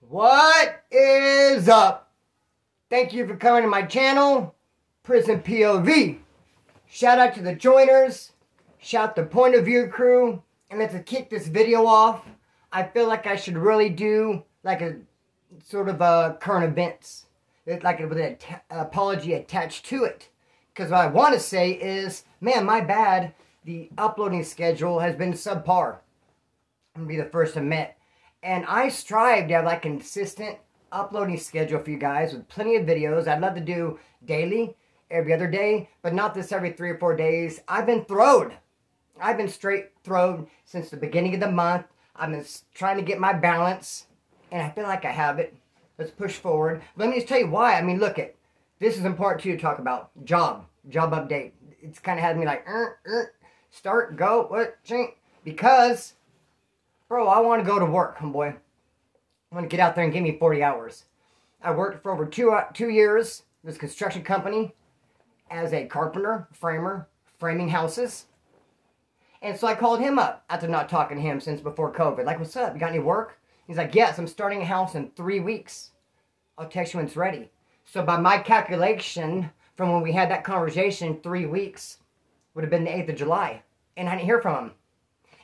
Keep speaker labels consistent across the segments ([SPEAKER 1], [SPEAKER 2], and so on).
[SPEAKER 1] What is up? Thank you for coming to my channel, Prison POV. Shout out to the joiners, shout the point of view crew, and let's kick this video off. I feel like I should really do like a sort of a current events, like with an apology attached to it. Because what I want to say is, man, my bad, the uploading schedule has been subpar. I'm going to be the first to admit. And I strive to have like a consistent uploading schedule for you guys with plenty of videos. I'd love to do daily, every other day, but not this every 3 or 4 days. I've been throwed. I've been straight throwed since the beginning of the month. I've been trying to get my balance, and I feel like I have it. Let's push forward. Let me just tell you why. I mean, look it. This is important too to talk about. Job update. It's kind of had me like, start, go, what, change? Because, bro, I want to go to work, homeboy. I want to get out there and give me 40 hours. I worked for over two years in this construction company as a carpenter, framer, framing houses. And so I called him up after not talking to him since before COVID. Like, what's up? You got any work? He's like, yes, I'm starting a house in 3 weeks. I'll text you when it's ready. So by my calculation, from when we had that conversation, 3 weeks would have been the 8th of July. And I didn't hear from him.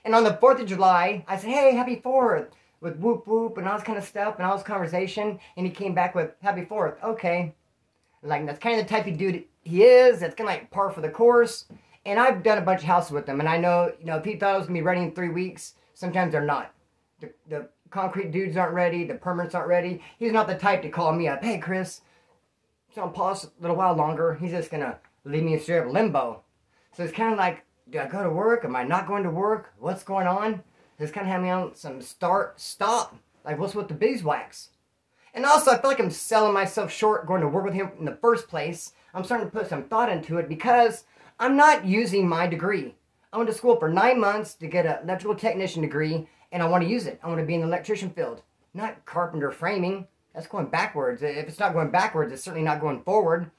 [SPEAKER 1] And on the 4th of July, I said, hey, happy 4th, with whoop whoop and all this kind of stuff and all this conversation. And he came back with, happy 4th, okay. Like, that's kind of the type of dude he is. That's kind of like par for the course. And I've done a bunch of houses with him. And I know, you know, if he thought it was going to be ready in 3 weeks, sometimes they're not. The concrete dudes aren't ready. The permanents aren't ready. He's not the type to call me up, hey, Kris, it's on pause a little while longer. He's just going to leave me in straight up limbo. So it's kind of like, do I go to work? Am I not going to work? What's going on? This kind of had me on some start, stop. Like, what's with the beeswax? And also, I feel like I'm selling myself short going to work with him in the first place. I'm starting to put some thought into it because I'm not using my degree. I went to school for 9 months to get an electrical technician degree, and I want to use it. I want to be in the electrician field, not carpenter framing. That's going backwards. If it's not going backwards, it's certainly not going forward.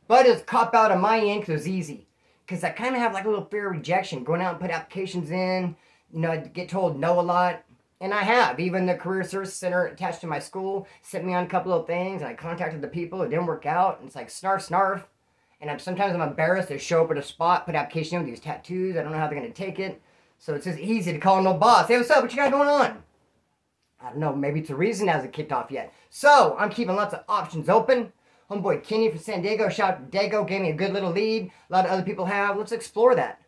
[SPEAKER 1] But it's cop out on my end because it was easy. Because I kind of have like a little fear of rejection. Going out and put applications in. You know, I get told no a lot. And I have. Even the Career Service Center attached to my school sent me on a couple of things. And I contacted the people. It didn't work out. And it's like snarf, snarf. And sometimes I'm embarrassed to show up at a spot, put application in with these tattoos. I don't know how they're going to take it. So it's just easy to call no boss. Hey, what's up? What you got going on? I don't know. Maybe it's a reason it hasn't kicked off yet. So I'm keeping lots of options open. Homeboy Kenny from San Diego, shout out to Dago, gave me a good little lead. A lot of other people have. Let's explore that.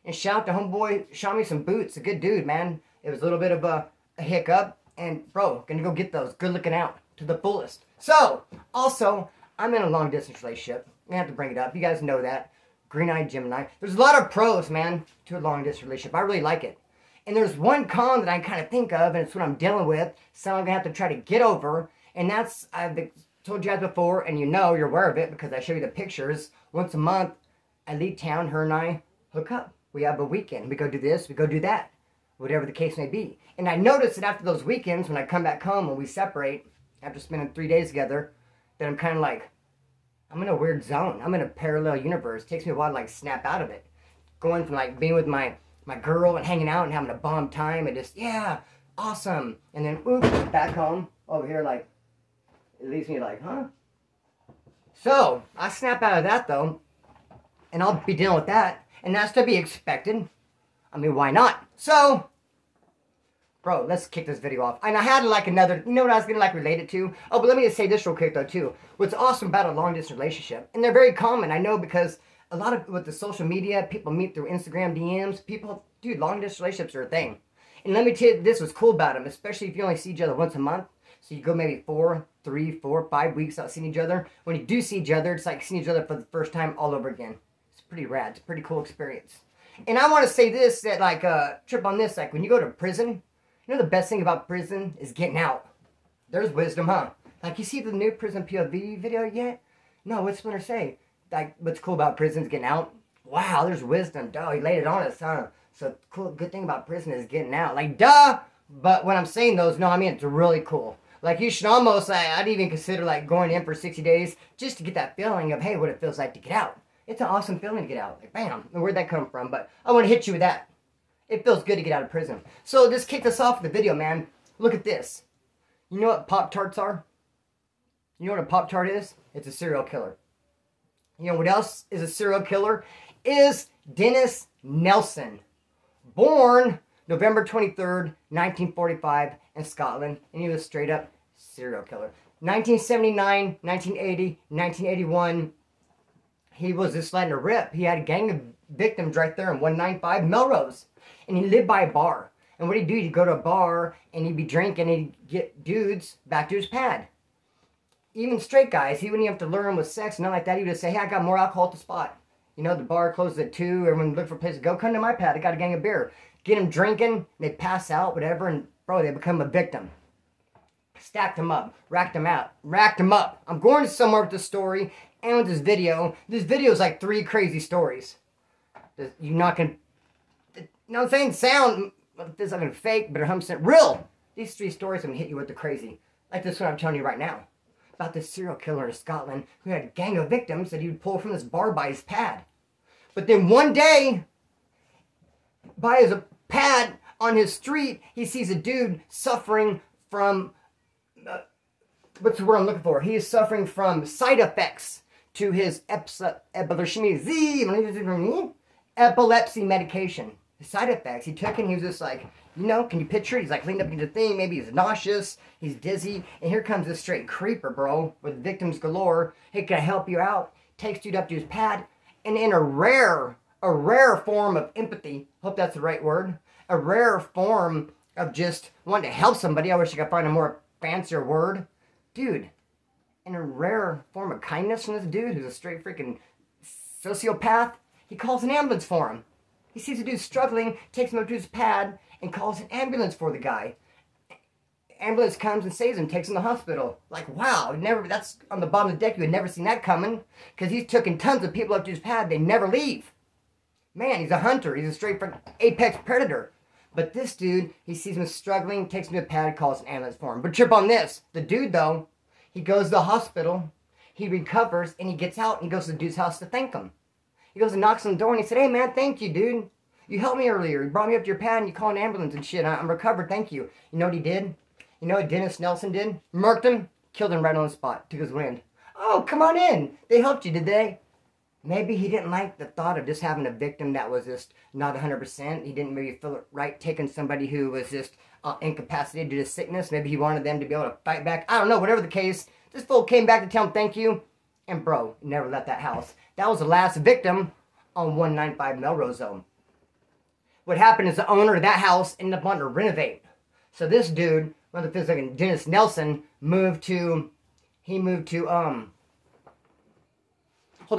[SPEAKER 1] And shout out to homeboy, shot me some boots. A good dude, man. It was a little bit of a hiccup. And, bro, gonna go get those. Good looking out to the fullest. So, also, I'm in a long distance relationship. I'm gonna have to bring it up. You guys know that. Green-eyed Gemini. There's a lot of pros, man, to a long distance relationship. I really like it. And there's one con that I kind of think of, and it's what I'm dealing with. So I'm gonna have to try to get over. And that's, I've told you guys before, and you know, you're aware of it because I show you the pictures. Once a month, I leave town, her and I hook up. We have a weekend. We go do this, we go do that. Whatever the case may be. And I notice that after those weekends, when I come back home and we separate, after spending 3 days together, that I'm kind of like, I'm in a weird zone. I'm in a parallel universe. It takes me a while to like snap out of it. Going from like being with my girl and hanging out and having a bomb time and just, yeah, awesome. And then, oops, back home, over here like, it leaves me like, huh? So, I snap out of that, though, and I'll be dealing with that, and that's to be expected. I mean, why not? So, bro, let's kick this video off. And I had, like, another, you know what I was going to, like, relate it to? Oh, but let me just say this real quick, though, too. What's awesome about a long-distance relationship, and they're very common, I know, because a lot of, with the social media, people meet through Instagram DMs, people, dude, long-distance relationships are a thing. And let me tell you, this was cool about them, especially if you only see each other once a month. So you go maybe 3, 4, 5 weeks without seeing each other. When you do see each other, it's like seeing each other for the first time all over again. It's pretty rad. It's a pretty cool experience. And I want to say this, that like, trip on this, like when you go to prison, you know the best thing about prison is getting out. There's wisdom, huh? Like you see the new Prison POV video yet? No, what's Splinter say? Like what's cool about prison is getting out? Wow, there's wisdom. Duh, he laid it on us, huh? So cool, good thing about prison is getting out. Like, duh! But when I'm saying those, no, I mean, it's really cool. Like, you should almost, I'd even consider, like, going in for 60 days just to get that feeling of, hey, what it feels like to get out. It's an awesome feeling to get out. Like, bam. Where'd that come from? But I want to hit you with that. It feels good to get out of prison. So, just kick this off with the video, man. Look at this. You know what Pop-Tarts are? You know what a Pop-Tart is? It's a serial killer. You know what else is a serial killer? Is Dennis Nelson. Born November 23rd, 1945 in Scotland. And he was a straight up serial killer. 1979, 1980, 1981, he was just letting a rip. He had a gang of victims right there in 195 Melrose. And he lived by a bar. And what he'd do, he'd go to a bar and he'd be drinking and he'd get dudes back to his pad. Even straight guys, he wouldn't even have to lure them with sex, nothing like that. He would just say, hey, I got more alcohol at the spot. You know, the bar closes at 2, everyone look for a place to go. Come to my pad, I got a gang of beer. Get them drinking, they pass out, whatever, and bro, they become a victim. Stacked them up, racked them out, racked them up. I'm going somewhere with this story and with this video. This video is like 3 crazy stories. You're not going to, you know what I'm saying? Sound, this is like fake, but 100% real. These 3 stories are going to hit you with the crazy. Like this one I'm telling you right now. About this serial killer in Scotland who had a gang of victims that he would pull from this bar by his pad. But then one day, by his pad on his street, he sees a dude suffering from, what's the word I'm looking for? He is suffering from side effects to his epilepsy medication. The side effects. He took it and he was just like, you know, can you picture it? He's like leaned up into the thing. Maybe he's nauseous. He's dizzy. And here comes this straight creeper, bro, with victims galore. Hey, can I help you out? Takes dude up to his pad. And in a rare form of empathy, hope that's the right word, a rare form of just wanting to help somebody. I wish I could find a more fancier word. Dude, in a rare form of kindness from this dude who's a straight freaking sociopath, he calls an ambulance for him. He sees the dude struggling, takes him up to his pad, and calls an ambulance for the guy. Ambulance comes and saves him, takes him to the hospital. Like, wow, that's on the bottom of the deck. You had never seen that coming. Because he's taken tons of people up to his pad. They never leave. Man, he's a hunter. He's a straight apex predator. But this dude, he sees him struggling, takes him to the pad, calls an ambulance for him. But trip on this. The dude, though, he goes to the hospital, he recovers, and he gets out and he goes to the dude's house to thank him. He goes and knocks on the door and he said, hey man, thank you, dude. You helped me earlier. You brought me up to your pad and you called an ambulance and shit. I'm recovered, thank you. You know what he did? You know what Dennis Nelson did? Murked him, killed him right on the spot, took his wind. Oh, come on in. They helped you, did they? Maybe he didn't like the thought of just having a victim that was just not 100%. He didn't maybe feel it right taking somebody who was just incapacitated due to sickness. Maybe he wanted them to be able to fight back. I don't know, whatever the case. This fool came back to tell him thank you. And bro, never left that house. That was the last victim on 195 Melrose Zone. What happened is the owner of that house ended up wanting to renovate. So this dude, one of the physical, Dennis Nelson, moved to, hold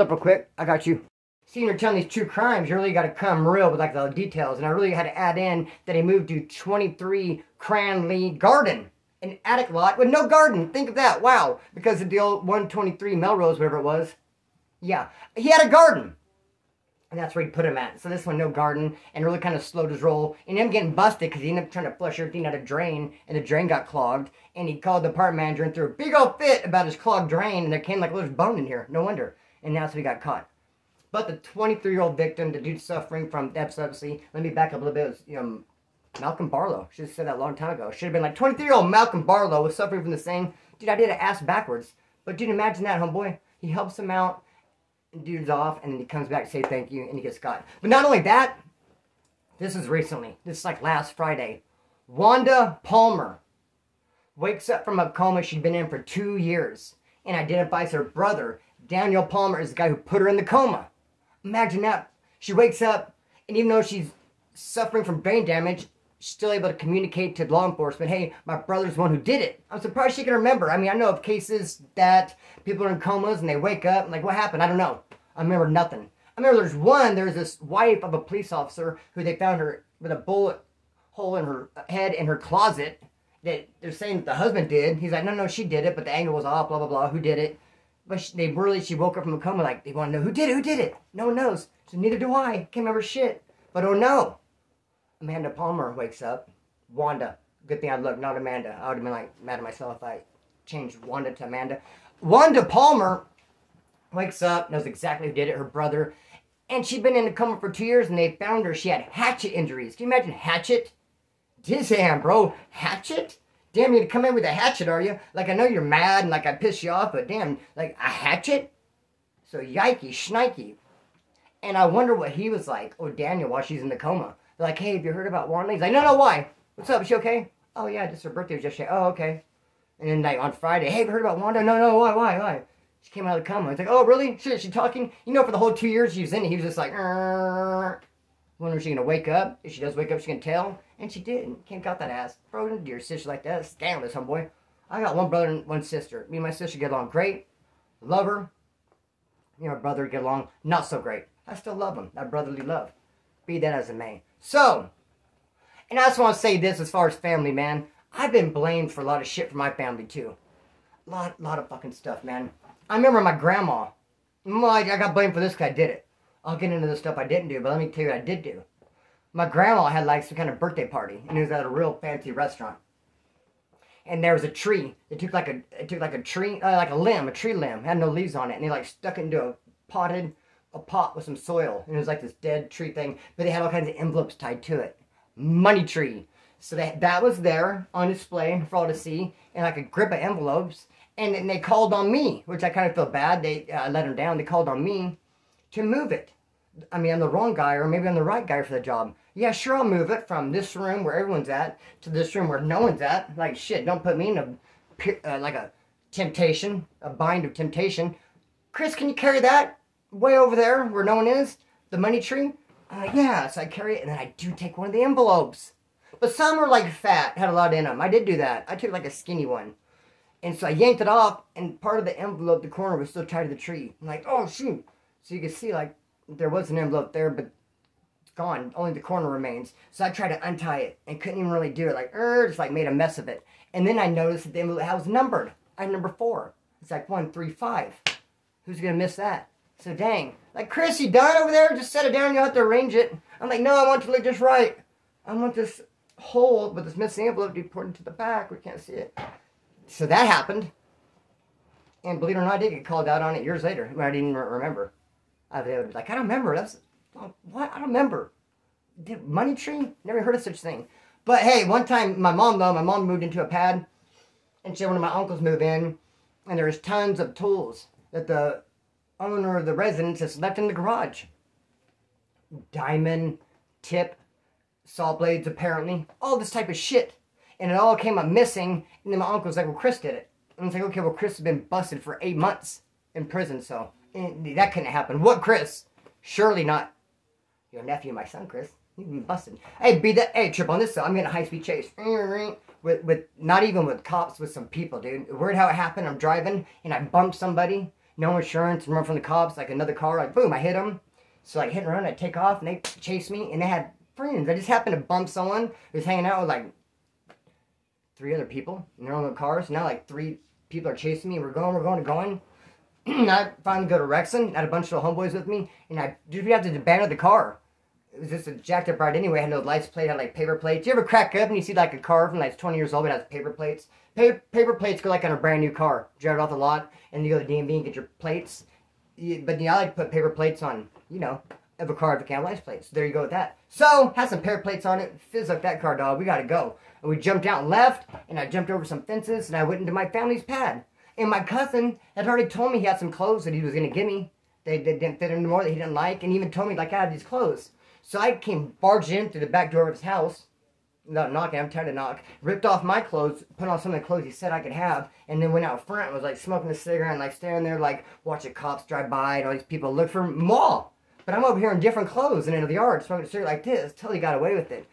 [SPEAKER 1] up real quick, I got you. See, when you're telling these true crimes, you really got to come real with like the details. And I really had to add in that he moved to 23 Cranley Garden. An attic lot with no garden. Think of that. Wow. Because of the old 123 Melrose, whatever it was. Yeah. He had a garden. And that's where he put him at. So this one, no garden. And really kind of slowed his roll. And him getting busted because he ended up trying to flush everything out of drain. And the drain got clogged. And he called the apartment manager and threw a big old fit about his clogged drain. And there came like, well, there's bone in here. No wonder. And that's when he got caught. But the 23-year-old victim, the dude suffering from epilepsy. Let me back up a little bit. You know, Malcolm Barlow. Should have said that a long time ago. Should have been like 23-year-old Malcolm Barlow was suffering from the same. Dude, I did it ass backwards. But dude, imagine that, homeboy. He helps him out. And dude's off. And then he comes back to say thank you. And he gets caught. But not only that. This is recently. This is like last Friday. Wanda Palmer wakes up from a coma she'd been in for 2 years. And identifies her brother, Daniel Palmer, as the guy who put her in the coma. Imagine that. She wakes up. And even though she's suffering from brain damage, she's still able to communicate to law enforcement, hey, my brother's the one who did it. I'm surprised she can remember. I mean, I know of cases that people are in comas and they wake up and like, what happened? I don't know. I remember nothing. I remember there's this wife of a police officer who they found her with a bullet hole in her head in her closet that they're saying that the husband did. He's like, no, she did it, but the angle was off, blah, blah, blah, who did it? But she woke up from a coma like, they want to know, who did it? No one knows. So neither do I. Can't remember shit. But oh no. Amanda Palmer wakes up. Wanda. Good thing I looked, not Amanda. I would have been like mad at myself if I changed Wanda to Amanda. Wanda Palmer wakes up, knows exactly who did it, her brother. And she'd been in a coma for 2 years and they found her. She had hatchet injuries. Can you imagine hatchet? Dizham, bro. Hatchet? Damn, you gonna come in with a hatchet, are you? Like, I know you're mad and like I pissed you off, but damn, like a hatchet? So yikey, shnikey. And I wonder what he was like. Oh, Daniel, while she's in the coma. They're like, hey, have you heard about Wanda? He's like, no, why? What's up? Is she okay? Oh, yeah, just her birthday was yesterday. Oh, okay. And then like on Friday, hey, have you heard about Wanda? No, why? She came out of the coma. It's like, oh, really? Shit, is she talking? You know, for the whole 2 years she was in it, he was just like, wonder if she's going to wake up. If she does wake up, she's going to tell. And she did. Can't got that ass. Bro, don't do your sister like that. That's scandalous, homeboy. I got one brother and one sister. Me and my sister get along great. Love her. Me and my brother get along not so great. I still love him. That brotherly love. Be that as it may. So, and I just want to say this as far as family, man. I've been blamed for a lot of shit from my family, too. Lot of fucking stuff, man. I remember my grandma. I got blamed for this because I did it. I'll get into the stuff I didn't do, but let me tell you what I did do. My grandma had like some kind of birthday party, and it was at a real fancy restaurant. And there was a tree. It took like a tree, like a limb, a tree limb, had no leaves on it, and they like stuck it into a pot with some soil, and it was like this dead tree thing, but they had all kinds of envelopes tied to it. Money tree. So that was there on display for all to see, and like a grip of envelopes, and then they called on me, which I kind of feel bad. They let them down. They called on me to move it. I mean, I'm the wrong guy, or maybe I'm the right guy for the job. Yeah, sure, I'll move it from this room where everyone's at to this room where no one's at. Like, shit, don't put me in like a temptation, a bind of temptation. Kris, can you carry that way over there where no one is? The money tree? Yeah, so I carry it, and then I do take one of the envelopes. But some were, like, fat, had a lot in them. I did do that. I took, like, a skinny one. And so I yanked it off, and part of the envelope, the corner, was still tied to the tree. I'm like, oh, shoot. So you can see, like, there was an envelope there, but it's gone. Only the corner remains. So I tried to untie it and couldn't even really do it. Like, just like made a mess of it. And then I noticed that the envelope was numbered. I had number 4. It's like 1, 3, 5. Who's going to miss that? So dang. Like, Kris, you done over there? Just set it down. You'll have to arrange it. I'm like, no, I want it to look just right. I want this hole with this missing envelope to be put into the back. We can't see it. So that happened. And believe it or not, I did get called out on it years later when I didn't even remember. I was like, I don't remember. That's what? I don't remember. Money tree? Never heard of such thing. But hey, one time, my mom moved into a pad, and she had one of my uncles move in, and there's tons of tools that the owner of the residence has left in the garage. Diamond, tip, saw blades, apparently. All this type of shit. And it all came up missing, and then my uncle was like, well, Kris did it. And I was like, okay, well, Kris has been busted for 8 months in prison, so that couldn't happen. What, Kris? Surely not your nephew, my son, Kris. You've been busted. Hey, trip on this, though. I'm getting a high-speed chase. With not even with cops, with some people, dude. Weird how it happened. I'm driving, and I bumped somebody. No insurance, and run from the cops, like another car. Like, boom, I hit them. So, like, hit and run, I take off, and they chase me, and they had friends. I just happened to bump someone who was hanging out with, like, 3 other people, and they're on the cars. Now, like, 3 people are chasing me. We're going. I finally go to Rexon. I had a bunch of homeboys with me, and we had to abandon the car. It was just a jacked up ride anyway. It had no license plate, had like paper plates. You ever crack up and you see like a car from like 20 years old, but it has paper plates? Paper plates go like on a brand new car. Drive it off the lot, and you go to the DMV and get your plates. But I like to put paper plates on, of a car if it can't have license plates. So there you go with that. So, had some paper plates on it. Fizz up that car, dog. We gotta go. And we jumped out and left, and I jumped over some fences, and I went into my family's pad. And my cousin had already told me he had some clothes that he was going to give me. They didn't fit anymore, that he didn't like, and he even told me, like, I had these clothes. So I came barged in through the back door of his house, without knocking. I'm tired to knock. Ripped off my clothes, put on some of the clothes he said I could have, and then went out front and was, like, smoking a cigarette and, like, standing there, like, watching cops drive by, and all these people look for him. But I'm over here in different clothes and into the yard, smoking a cigarette like this, till he got away with it.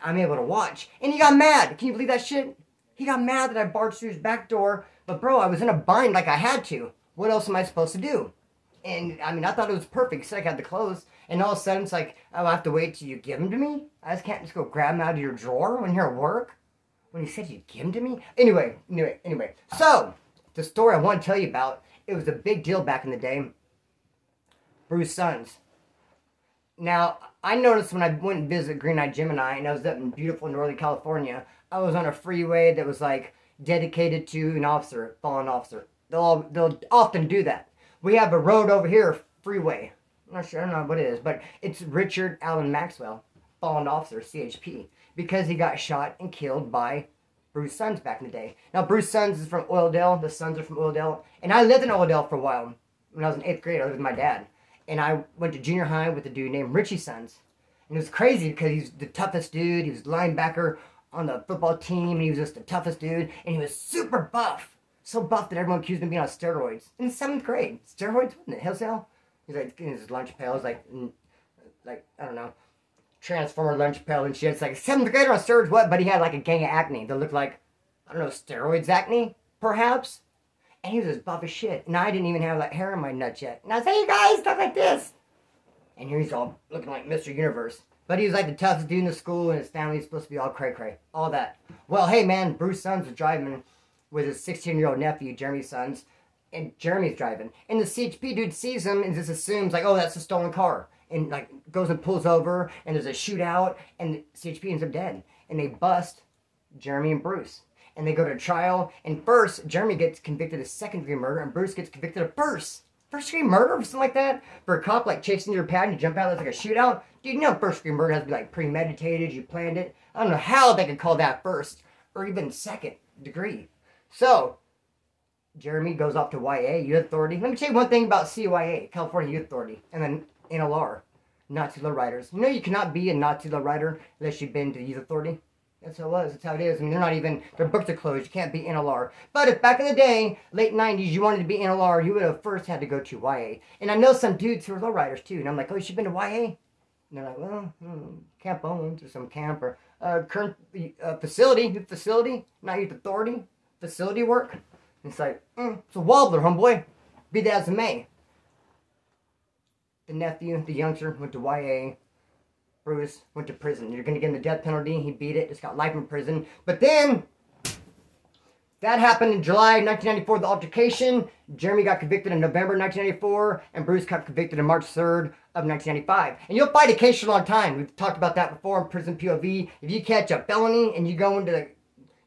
[SPEAKER 1] I'm able to watch. And he got mad. Can you believe that shit? He got mad that I barged through his back door. But bro, I was in a bind like I had to. What else am I supposed to do? And I mean, I thought it was perfect. He said I got the clothes. And all of a sudden it's like, oh, I have to wait till you give them to me? I just can't just go grab them out of your drawer when you're at work? When you said you'd give them to me? Anyway. So, the story I want to tell you about, it was a big deal back in the day. Bruce's sons. Now, I noticed when I went and visited Green-Eyed Gemini, and I was up in beautiful Northern California, I was on a freeway that was like dedicated to an officer, fallen officer. They'll often do that. We have a road over here, freeway. I'm not sure, I don't know what it is, but it's Richard Allen Maxwell, fallen officer, CHP, because he got shot and killed by Bruce's sons back in the day. Now, Bruce's sons is from Oildale. The sons are from Oildale. And I lived in Oildale for a while. When I was in 8th grade, I lived with my dad. And I went to junior high with a dude named Richie's sons. And it was crazy because he's the toughest dude. He was linebacker on the football team. And he was just the toughest dude. And he was super buff. So buff that everyone accused him of being on steroids. In 7th grade. Steroids? What in the hell? He's like in his lunch pail. It was like, I don't know, Transformer lunch pail and shit. It's like 7th grader on steroids, what? But he had like a gang of acne that looked like, I don't know, steroids acne, perhaps? And he was as buff as shit. And I didn't even have like hair on my nuts yet. And I was like, hey guys, stuff like this. And here he's all looking like Mr. Universe. But he was like the toughest dude in the school, and his family was supposed to be all cray-cray. All that. Well, hey man, Bruce's sons was driving with his 16-year-old nephew, Jeremy's sons. And Jeremy's driving. And the CHP dude sees him and just assumes, like, oh, that's a stolen car. And, like, goes and pulls over, and there's a shootout, and the CHP ends up dead. And they bust Jeremy and Bruce. And they go to trial, and first, Jeremy gets convicted of second-degree murder, and Bruce gets convicted of first-degree murder or something like that? For a cop, like, chasing your pad and you jump out, it's like a shootout? Dude, you know first-degree murder has to be, like, premeditated, you planned it. I don't know how they could call that first, or even second degree. So, Jeremy goes off to YA, Youth Authority. Let me tell you one thing about CYA, California Youth Authority, and then NLR, Nazi lowriders. You know you cannot be a Nazi lowrider unless you've been to the Youth Authority? That's how it was. That's how it is. I mean, they're not even, their books are closed. You can't be NLR. But if back in the day, late 90s, you wanted to be NLR, you would have first had to go to YA. And I know some dudes who are lowriders too. And I'm like, oh, you've been to YA? And they're like, well, Camp Owens or some camp or current facility, not Youth Authority, facility work. It's like, it's a wobbler, homeboy. Be that as it may. The nephew, the youngster, went to YA. Bruce went to prison. You're going to get him the death penalty. He beat it. Just got life in prison. But then, that happened in July 1994, the altercation. Jeremy got convicted in November 1994. And Bruce got convicted on March 3rd of 1995. And you'll fight a case for a long time. We've talked about that before in Prison POV. If you catch a felony and you go into the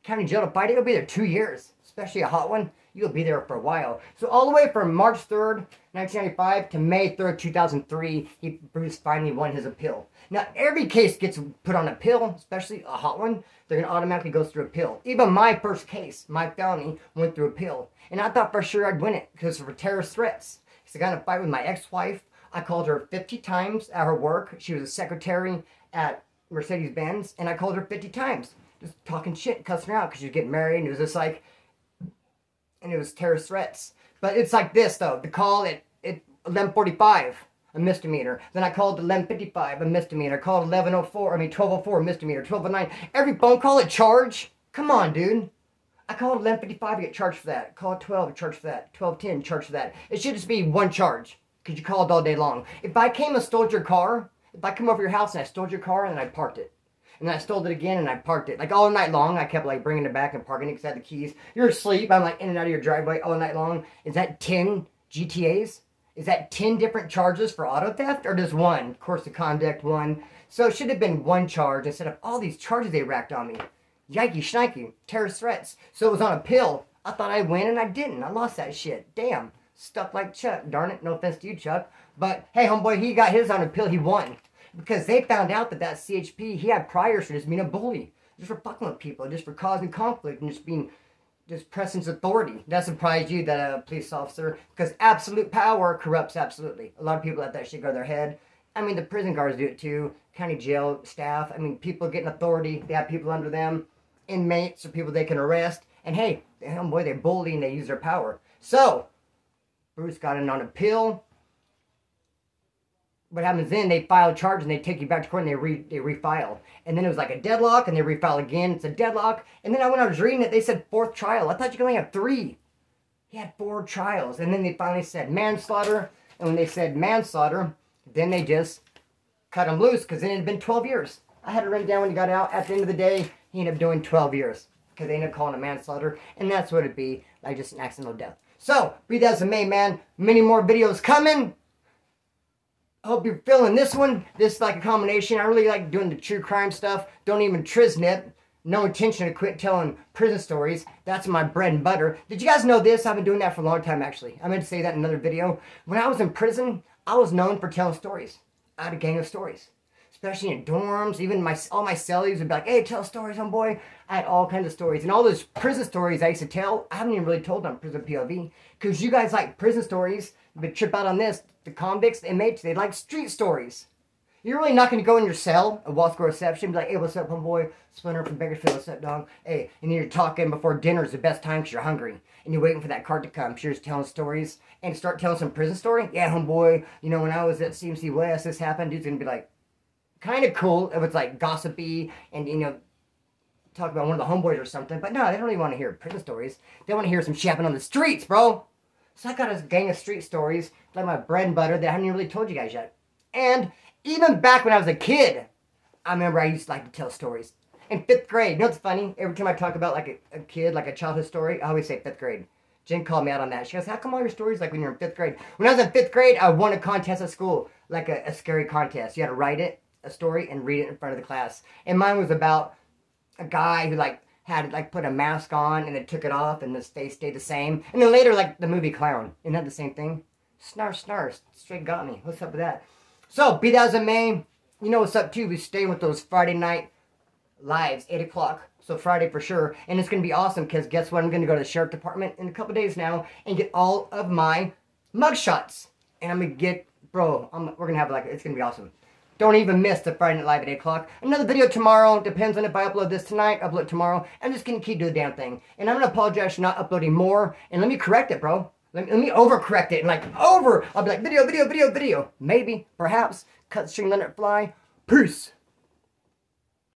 [SPEAKER 1] county jail to fight it, you'll be there 2 years. Especially a hot one, you'll be there for a while. So all the way from March 3rd, 1995 to May 3rd, 2003, Bruce finally won his appeal. Now, every case gets put on appeal, especially a hot one. They're going to automatically go through appeal. Even my first case, my felony, went through appeal. And I thought for sure I'd win it because of terrorist threats. Because I got in a fight with my ex-wife. I called her 50 times at her work. She was a secretary at Mercedes-Benz. And I called her 50 times. Just talking shit, cussing her out because she was getting married. And it was just like, and it was terrorist threats. But it's like this, though. The call at 11:45, a misdemeanor. Then I called at 11:55, a misdemeanor. I called 12:04, a misdemeanor. 12:09. Every phone call, a charge? Come on, dude. I called at 11:55, I get charged for that. Call at 12, I charge for that. 12:10, charge for that. It should just be one charge. Because you called all day long. If I came and stole your car, if I come over your house and I stole your car and then I parked it. And then I stole it again and I parked it. Like all night long, I kept like bringing it back and parking it because I had the keys. You're asleep. I'm like in and out of your driveway all night long. Is that 10 GTAs? Is that 10 different charges for auto theft? Or just one? Course of conduct, one. So it should have been one charge instead of all these charges they racked on me. Yikey, shnikey. Terrorist threats. So it was on appeal. I thought I'd win and I didn't. I lost that shit. Damn. Stuck like Chuck. Darn it. No offense to you, Chuck. But hey, homeboy, he got his on appeal. He won. Because they found out that CHP, he had priors for just being a bully. Just for fucking with people. Just for causing conflict and just pressing his authority. That surprised you, that a police officer. Because absolute power corrupts absolutely. A lot of people let that shit go to their head. I mean, the prison guards do it too. County jail staff. I mean, people getting authority. They have people under them. Inmates or people they can arrest. And hey, homeboy, they bully and they use their power. So, Bruce got in on appeal. What happens then, they file a charge and they take you back to court and they refile. And then it was like a deadlock and they refile again. It's a deadlock. And then when I was reading it, they said 4th trial. I thought you could only have 3. He had 4 trials. And then they finally said manslaughter. And when they said manslaughter, then they just cut him loose because it had been 12 years. I had it written down when he got out. At the end of the day, he ended up doing 12 years. Because they ended up calling it manslaughter. And that's what it'd be, like just an accidental death. So, be that as it may, man. Many more videos coming. I hope you're feeling this one. This is like a combination. I really like doing the true crime stuff. Don't even trisnit. No intention to quit telling prison stories. That's my bread and butter. Did you guys know this? I've been doing that for a long time, actually. I meant to say that in another video. When I was in prison, I was known for telling stories. I had a gang of stories. especially in dorms. Even all my cellies would be like, hey, tell stories, homeboy. I had all kinds of stories. And all those prison stories I used to tell, I haven't even really told on Prison POV. Because you guys like prison stories, but trip out on this. The convicts, the inmates, they like street stories. You're really not going to go in your cell at Wall School reception and be like, hey, what's up, homeboy? Splinter from Bakersfield, what's up, dog? Hey, and then you're talking before dinner is the best time because you're hungry. And you're waiting for that card to come. So you're just telling stories and start telling some prison story. Yeah, homeboy, you know, when I was at CMC West, this happened. Dude's going to be like, kind of cool if it's like gossipy and, you know, talk about one of the homeboys or something. But no, they don't really want to hear prison stories. They want to hear some shit happen on the streets, bro. So I got a gang of street stories, like my bread and butter, that I haven't even really told you guys yet. And even back when I was a kid, I remember I used to like to tell stories. In 5th grade, you know what's funny? Every time I talk about like a kid, like a childhood story, I always say 5th grade. Jen called me out on that. She goes, how come all your stories like when you're in 5th grade? When I was in 5th grade, I won a contest at school, like a scary contest. You had to write it, a story, and read it in front of the class. And mine was about a guy who like had like put a mask on and then took it off and his face stayed the same. And then later, like the movie Clown. Isn't that the same thing? Snarf, straight got me. What's up with that? So, be that as it may, you know what's up too. We stay with those Friday night lives, 8 o'clock. So Friday for sure. And it's going to be awesome because guess what? I'm going to go to the sheriff department in a couple days now and get all of my mugshots. And I'm going to get, bro, we're going to have like, it's going to be awesome. Don't even miss the Friday Night Live at 8 o'clock. Another video tomorrow. Depends on if I upload this tonight, upload it tomorrow. I'm just going to keep doing the damn thing. And I'm going to apologize for not uploading more. And let me correct it, bro. Let me overcorrect it. And like, I'll be like, video. Maybe, perhaps. Cut string, let it fly. Peace.